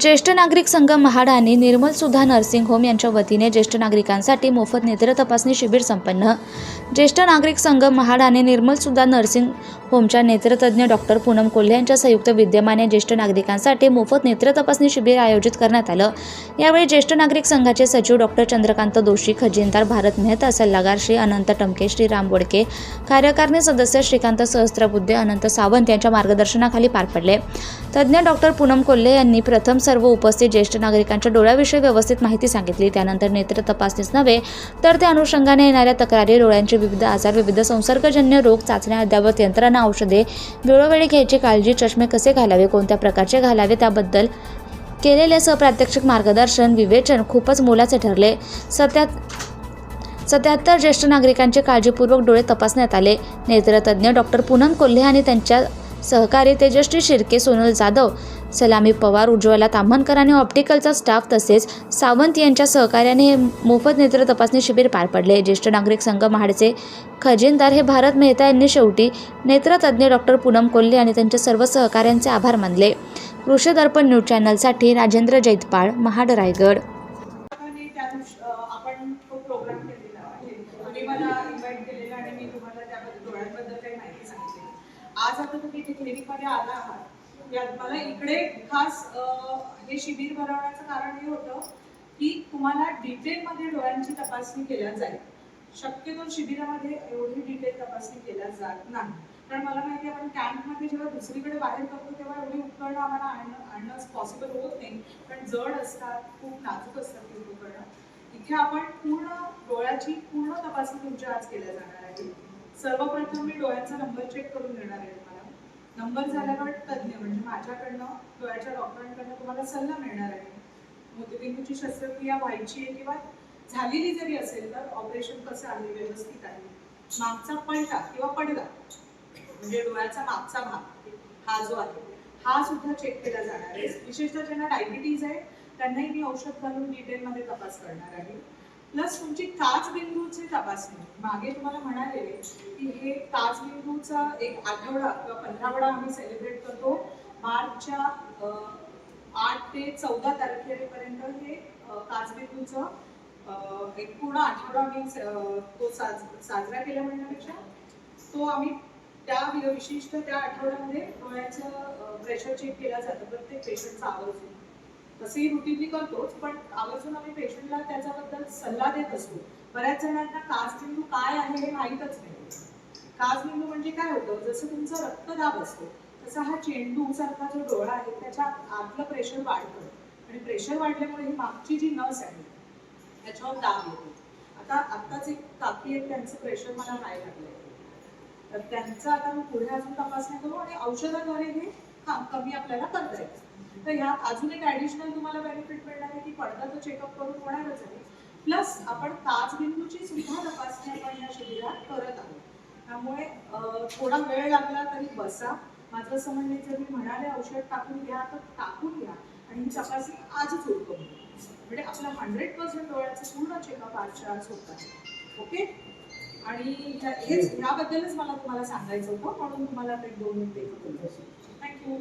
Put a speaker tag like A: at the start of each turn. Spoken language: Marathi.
A: ज्येष्ठ नागरिक संघ महाड आणि निर्मल सुधा नर्सिंग होम यांच्या वतीने ज्येष्ठ नागरिकांसाठी मोफत नेत्र तपासणी शिबिर संपन्न। ज्येष्ठ नागरिक संघ महाड आणि निर्मल सुधा नर्सिंग होमच्या नेत्रतज्ञ डॉक्टर पूनम कोल्हे यांच्या संयुक्त विद्यमाने ज्येष्ठ नागरिकांसाठी मोफत नेत्र तपासणी शिबिर आयोजित करण्यात आलं। यावेळी ज्येष्ठ नागरिक संघाचे सचिव डॉक्टर चंद्रकांत दोशी, खजिनदार भारत मेहता, सल्लागार श्री अनंत टमके, श्री राम बोडके, कार्यकारिणी सदस्य श्रीकांत सहस्त्रबुद्धे, अनंत सावंत यांच्या मार्गदर्शनाखाली पार पडले। तज्ञ डॉक्टर पूनम कोल्हे यांनी प्रथम सर्व उपस्थित ज्येष्ठ नागरिकांच्या डोळ्याविषयी व्यवस्थित माहिती सांगितली। त्यानंतर नेत्र तपासणीच नव्हे तर त्या अनुषंगाने येणाऱ्या तक्रारी, डोळ्यांचे विविध आजार, विविध संसर्गजन्य रोग, चाचण्या, अद्ययावत यंत्रणा, औषधे, वेळोवेळी घ्यायची काळजी, चष्मे कसे घालावे, कोणत्या प्रकारचे घालावे त्याबद्दल केलेले प्रात्यक्षिक मार्गदर्शन, विवेचन खूपच मोलाचे ठरले। 77 ज्येष्ठ नागरिकांचे काळजीपूर्वक डोळे तपासण्यात आले। नेत्रतज्ञ डॉक्टर पूनम कोल्हे आणि त्यांच्या सहकारी तेजश्री शिर्के, सोनल जाधव, सलामी पवार, उज्ज्वला ताम्हणकर आणि ऑप्टिकलचा स्टाफ तसेच सावंत यांच्या सहकार्याने हे मोफत नेत्र तपासणी शिबिर पार पडले। ज्येष्ठ नागरिक संघ महाडचे खजिनदार हे भारत मेहता यांनी शेवटी नेत्रतज्ञ डॉक्टर पूनम कोल्हे आणि त्यांच्या सर्व सहकाऱ्यांचे आभार मानले। कृषी दर्पण न्यूज चॅनलसाठी राजेंद्र जैतपाळ, महाड, रायगड।
B: आपण तो प्रोग्राम केलेला आहे, तुम्ही मला इन्व्हाइट केलेला आणि मी तुम्हाला त्याबद्दल डोळ्यांबद्दल काही माहिती सांगितली। आज आता तुम्ही इथे क्लिनिकमध्ये आला आहात, यात मला इकडे खास हे शिबिर भरवण्याचं कारण हे होतं की तुम्हाला डिटेलमध्ये डोळ्यांची तपासणी केल्या जाईल। शक्यतो शिबिरामध्ये एवढी डिटेल तपासणी केल्या जात नाही, कारण मला माहिती आहे आपण कॅम्पमध्ये जेव्हा दुसरीकडे बाहेर करतो तेव्हा एवढी उपकरणं आम्हाला आणणं पॉसिबल होत नाही, कारण जड असतात, खूप नाजूक असतात ती उपकरणं। इथे आपण पूर्ण डोळ्याची पूर्ण तपासणी तुमच्या आज केल्या जाणार आहे। सर्वप्रथम मी डोळ्यांचा नंबर चेक करून देणार आहे तुम्हाला। नंबर झाल्यावर तज्ञ म्हणजे माझ्याकडनं, डोळ्याच्या डॉक्टरांकडनं तुम्हाला सल्ला मिळणार आहे। मोतीबिंदूची शस्त्रक्रिया व्हायची आहे किंवा झालेली जरी असेल तर ऑपरेशन कसं आहे, व्यवस्थित आहे, मागचा पलटा किंवा पडदा म्हणजे डोळ्याचा मागचा भाग हा जो आहे हा सुद्धा चेक केला जाणार आहे। विशेषतः ज्यांना डायबिटीज आहे त्यांनाही मी औषध घालून डिटेलमध्ये तपास करणार आहे। प्लस तुमची काचबिंदूची तपासणी, मागे तुम्हाला म्हणाले की हे काचबिंदूचा एक आठवडा किंवा 15 आम्ही सेलिब्रेट करतो। मार्चच्या 8 ते 14 तारखेपर्यंत हे काचबिंदूचं एक पूर्ण आठवडा आम्ही तो साजरा केला म्हणण्यापेक्षा तो आम्ही त्या विशिष्ट त्या आठवड्यामध्ये डोळ्याचं प्रेशर चेक केला जातं प्रत्येक पेशंटचा आवर्जून। तसेही रुटीनली करतोच, पण आवर्जून आम्ही पेशंटला त्याच्याबद्दल सल्ला देत असतो। बऱ्याच जणांना काचबिंदू काय आहे हे माहीतच नाही। काचबिंदू म्हणजे काय होतं, जसं तुमचा रक्तदाब असतो तसा हा चेंडू सारखा जो डोळा आहे त्याच्या आतलं प्रेशर वाढतं आणि प्रेशर वाढल्यामुळे ही मागची जी नस आहे त्याच्यावर दाब येतो। आत्ताच एक काकी आहेत, त्यांचं प्रेशर मला हाय लागलंय, तर त्यांचं आता मी पुढे अजून तपासणी करू आणि औषधाद्वारे हे कमी आपल्याला करता येतं। तर ह्यात अजून एक ॲडिशनल तुम्हाला बेनिफिट मिळणार आहे की पडदा तो चेकअप करून होणारच आहे, प्लस आपण काचबिंदूची सुद्धा तपासणी आपण या शिबिरात करत आहोत। त्यामुळे थोडा वेळ लागला तरी बसा, माझं असं म्हणणे जर मी म्हणाले औषध टाकून घ्या तर टाकून घ्या आणि ही तपासणी आजच उरकून घ्या, म्हणजे आपला 100% डोळ्याचं पूर्ण चेकअप आजच्या आज होत आहे। ओके, आणि ह्याबद्दलच मला तुम्हाला सांगायचं होतं, म्हणून तुम्हाला 2 मिनिटं बोलतो। थँक्यू।